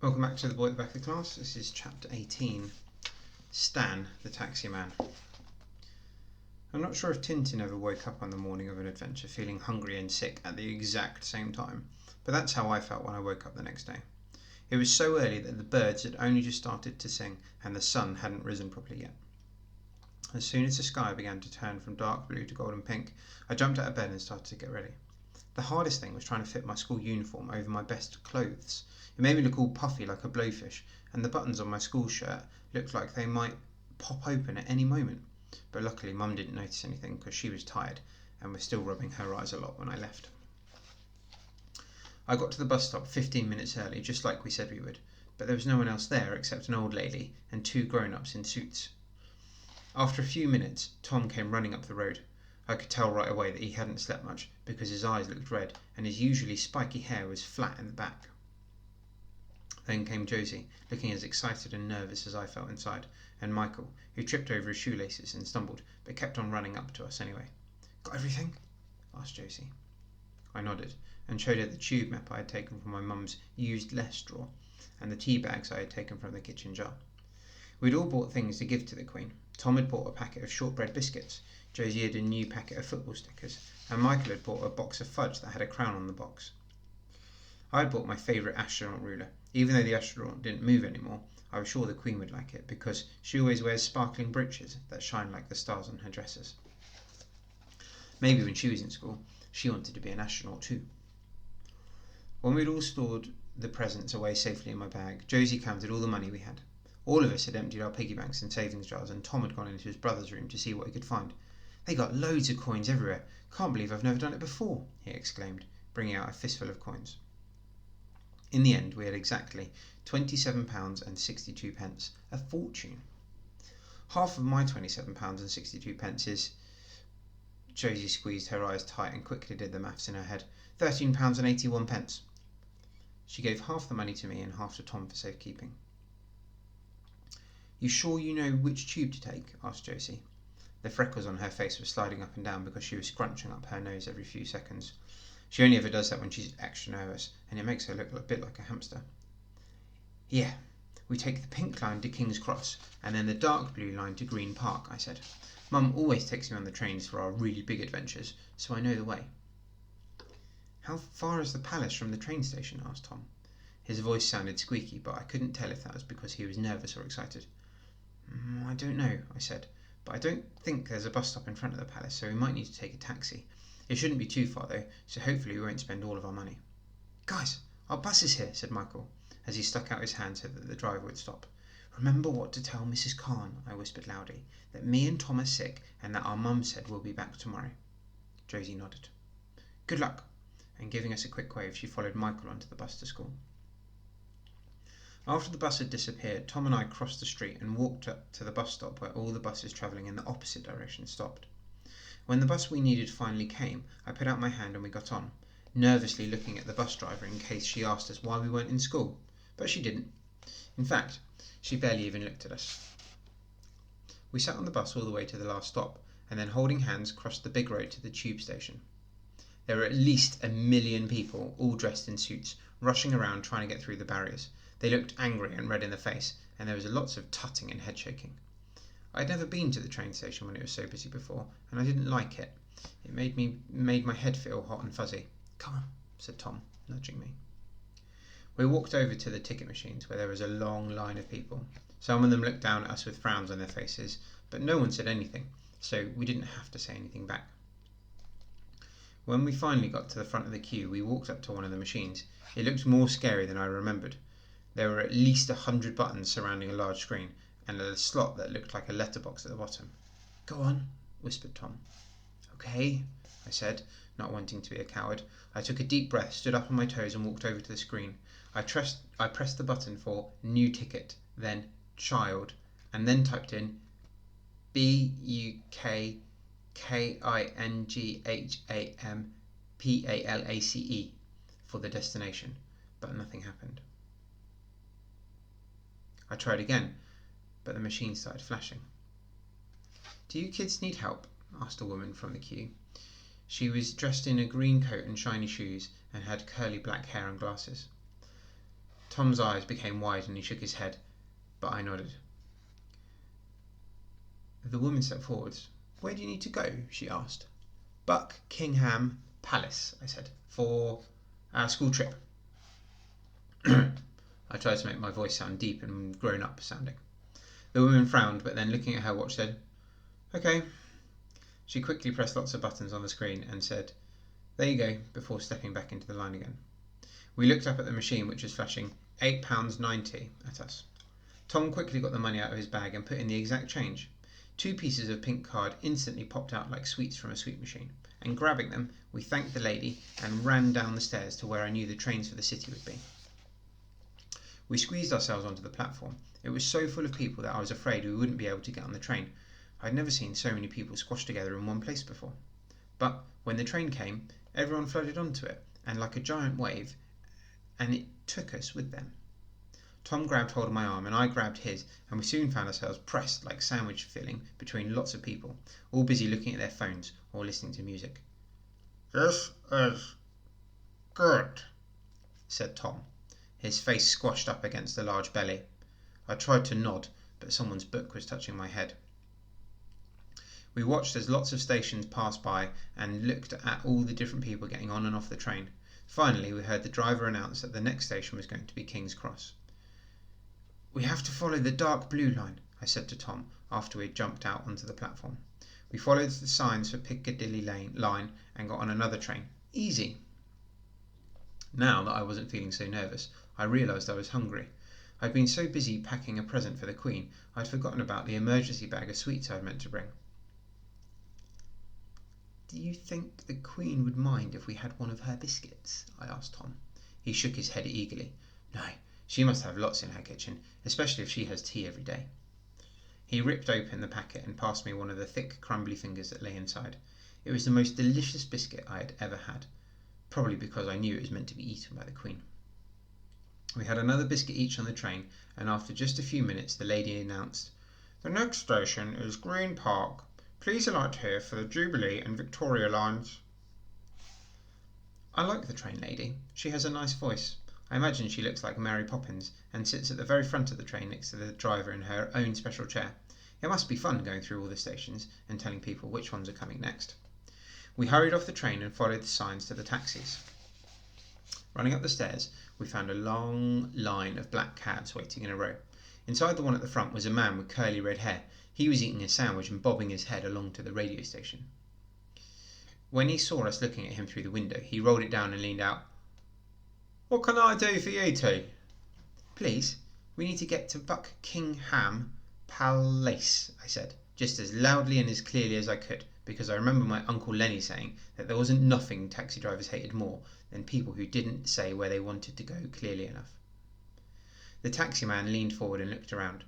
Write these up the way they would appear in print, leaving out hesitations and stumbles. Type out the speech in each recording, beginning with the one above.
Welcome back to The Boy at the Back of the Class. This is chapter 18, Stan, the Taxi Man. I'm not sure if Tintin ever woke up on the morning of an adventure feeling hungry and sick at the exact same time, but that's how I felt when I woke up the next day. It was so early that the birds had only just started to sing and the sun hadn't risen properly yet. As soon as the sky began to turn from dark blue to golden pink, I jumped out of bed and started to get ready. The hardest thing was trying to fit my school uniform over my best clothes. It made me look all puffy like a blowfish, and the buttons on my school shirt looked like they might pop open at any moment. But luckily Mum didn't notice anything because she was tired and was still rubbing her eyes a lot when I left. I got to the bus stop 15 minutes early, just like we said we would, but there was no one else there except an old lady and two grown-ups in suits. After a few minutes, Tom came running up the road. I could tell right away that he hadn't slept much because his eyes looked red and his usually spiky hair was flat in the back. Then came Josie, looking as excited and nervous as I felt inside, and Michael, who tripped over his shoelaces and stumbled, but kept on running up to us anyway. "Got everything?" asked Josie. I nodded and showed her the tube map I had taken from my mum's used less drawer and the tea bags I had taken from the kitchen jar. We'd all bought things to give to the Queen. Tom had bought a packet of shortbread biscuits, Josie had a new packet of football stickers, and Michael had bought a box of fudge that had a crown on the box. I had bought my favourite astronaut ruler. Even though the astronaut didn't move anymore, I was sure the Queen would like it because she always wears sparkling brooches that shine like the stars on her dresses. Maybe when she was in school, she wanted to be an astronaut too. When we'd all stored the presents away safely in my bag, Josie counted all the money we had. All of us had emptied our piggy banks and savings jars, and Tom had gone into his brother's room to see what he could find. "They got loads of coins everywhere. Can't believe I've never done it before," he exclaimed, bringing out a fistful of coins. In the end, we had exactly £27.62, a fortune. Half of my £27.62 is... Josie squeezed her eyes tight and quickly did the maths in her head. £13.81. She gave half the money to me and half to Tom for safekeeping. "You sure you know which tube to take?" asked Josie. The freckles on her face were sliding up and down because she was scrunching up her nose every few seconds. She only ever does that when she's extra nervous, and it makes her look a bit like a hamster. "Yeah, we take the pink line to King's Cross, and then the dark blue line to Green Park," I said. "Mum always takes me on the trains for our really big adventures, so I know the way." "How far is the palace from the train station?" asked Tom. His voice sounded squeaky, but I couldn't tell if that was because he was nervous or excited. "I don't know," I said, "but I don't think there's a bus stop in front of the palace, so we might need to take a taxi. It shouldn't be too far though, so hopefully we won't spend all of our money." "Guys, our bus is here," said Michael, as he stuck out his hand so that the driver would stop. "Remember what to tell Mrs. Khan," I whispered loudly, "that me and Tom are sick and that our mum said we'll be back tomorrow." Josie nodded. "Good luck," and giving us a quick wave, she followed Michael onto the bus to school. After the bus had disappeared, Tom and I crossed the street and walked up to the bus stop where all the buses travelling in the opposite direction stopped. When the bus we needed finally came, I put out my hand and we got on, nervously looking at the bus driver in case she asked us why we weren't in school, but she didn't. In fact, she barely even looked at us. We sat on the bus all the way to the last stop, and then holding hands crossed the big road to the tube station. There were at least 1 million people, all dressed in suits, rushing around trying to get through the barriers. They looked angry and red in the face, and there was lots of tutting and head shaking. I'd never been to the train station when it was so busy before, and I didn't like it. It made my head feel hot and fuzzy. "Come on," said Tom, nudging me. We walked over to the ticket machines where there was a long line of people. Some of them looked down at us with frowns on their faces, but no one said anything, so we didn't have to say anything back. When we finally got to the front of the queue, we walked up to one of the machines. It looked more scary than I remembered. There were at least 100 buttons surrounding a large screen, and a slot that looked like a letterbox at the bottom. "Go on," whispered Tom. "Okay," I said, not wanting to be a coward. I took a deep breath, stood up on my toes and walked over to the screen. I pressed the button for New Ticket, then Child, and then typed in BUKKINGHAMPALACE for the destination, but nothing happened. I tried again, but the machine started flashing. "Do you kids need help?" asked a woman from the queue. She was dressed in a green coat and shiny shoes and had curly black hair and glasses. Tom's eyes became wide and he shook his head, but I nodded. The woman stepped forwards. "Where do you need to go?" she asked. "Buckingham Palace," I said, "for our school trip." I tried to make my voice sound deep and grown up sounding. The woman frowned, but then looking at her watch said, "Okay." She quickly pressed lots of buttons on the screen and said, "There you go," before stepping back into the line again. We looked up at the machine, which was flashing £8.90 at us. Tom quickly got the money out of his bag and put in the exact change. 2 pieces of pink card instantly popped out like sweets from a sweet machine, and grabbing them, we thanked the lady and ran down the stairs to where I knew the trains for the city would be. We squeezed ourselves onto the platform. It was so full of people that I was afraid we wouldn't be able to get on the train. I'd never seen so many people squashed together in one place before. But when the train came, everyone flooded onto it, and like a giant wave, and it took us with them. Tom grabbed hold of my arm and I grabbed his, and we soon found ourselves pressed like sandwich filling between lots of people, all busy looking at their phones or listening to music. "This is good," said Tom, his face squashed up against a large belly. I tried to nod, but someone's book was touching my head. We watched as lots of stations passed by and looked at all the different people getting on and off the train. Finally, we heard the driver announce that the next station was going to be King's Cross. "We have to follow the dark blue line," I said to Tom after we had jumped out onto the platform. We followed the signs for Piccadilly line and got on another train. Easy. Now that I wasn't feeling so nervous, I realised I was hungry. I'd been so busy packing a present for the Queen, I'd forgotten about the emergency bag of sweets I'd meant to bring. "Do you think the Queen would mind if we had one of her biscuits?" I asked Tom. He shook his head eagerly. "No, she must have lots in her kitchen, especially if she has tea every day." He ripped open the packet and passed me one of the thick, crumbly fingers that lay inside. It was the most delicious biscuit I had ever had, probably because I knew it was meant to be eaten by the Queen. We had another biscuit each on the train, and after just a few minutes the lady announced, "The next station is Green Park. Please alight here for the Jubilee and Victoria lines." I like the train lady. She has a nice voice. I imagine she looks like Mary Poppins and sits at the very front of the train next to the driver in her own special chair. It must be fun going through all the stations and telling people which ones are coming next. We hurried off the train and followed the signs to the taxis. Running up the stairs, we found a long line of black cabs waiting in a row. Inside the one at the front was a man with curly red hair. He was eating a sandwich and bobbing his head along to the radio station. When he saw us looking at him through the window, he rolled it down and leaned out. "What can I do for you two?" "Please, we need to get to Buckingham Palace," I said, just as loudly and as clearly as I could, because I remember my Uncle Lenny saying that there wasn't nothing taxi drivers hated more than people who didn't say where they wanted to go clearly enough. The taxi man leaned forward and looked around.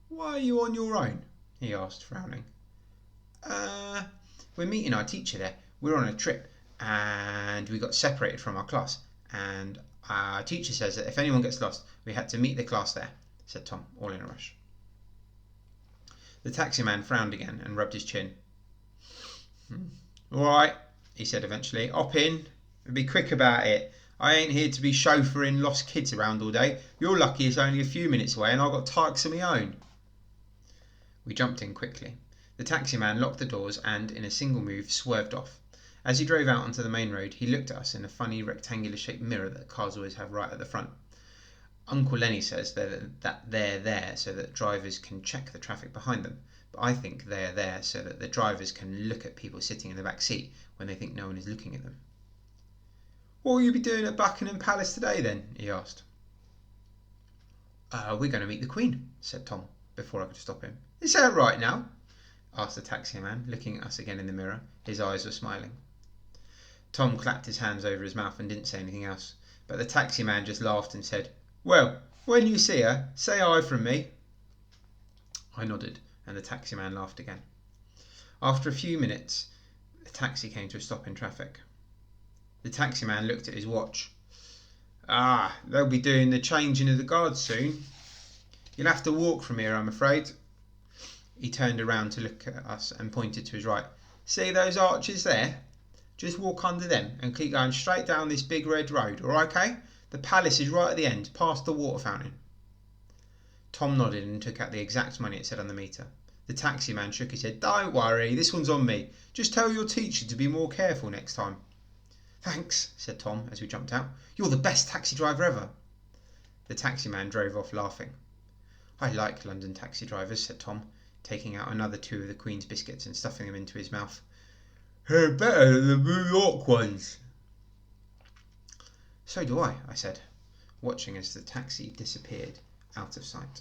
"Why are you on your own?" he asked, frowning. We're meeting our teacher there. We're on a trip, and we got separated from our class, and our teacher says that if anyone gets lost, we had to meet the class there," said Tom, all in a rush. The taxi man frowned again and rubbed his chin. "All right," he said eventually. "Hop in. Be quick about it. I ain't here to be chauffeuring lost kids around all day. You're lucky it's only a few minutes away and I've got tykes of my own." We jumped in quickly. The taxi man locked the doors and, in a single move, swerved off. As he drove out onto the main road, he looked at us in a funny rectangular-shaped mirror that cars always have right at the front. Uncle Lenny says that they're there so that drivers can check the traffic behind them, but I think they're there so that the drivers can look at people sitting in the back seat when they think no one is looking at them. "What will you be doing at Buckingham Palace today, then?" he asked. "We're going to meet the Queen," said Tom, before I could stop him. "Is that right now?" asked the taxi man, looking at us again in the mirror. His eyes were smiling. Tom clapped his hands over his mouth and didn't say anything else, but the taxi man just laughed and said, "Well, when you see her, say hi from me." I nodded, and the taxi man laughed again. After a few minutes, the taxi came to a stop in traffic. The taxi man looked at his watch. "They'll be doing the changing of the guards soon. You'll have to walk from here, I'm afraid." He turned around to look at us and pointed to his right. "See those arches there? Just walk under them and keep going straight down this big red road, all okay? The palace is right at the end, past the water fountain. Tom nodded and took out the exact money it said on the meter. The taxi man shook his head. Don't worry, this one's on me. Just tell your teacher to be more careful next time. Thanks, said Tom as we jumped out. You're the best taxi driver ever. The taxi man drove off laughing. I like London taxi drivers, said Tom, taking out another 2 of the Queen's biscuits and stuffing them into his mouth. They're better than the New York ones. So do I said, watching as the taxi disappeared out of sight.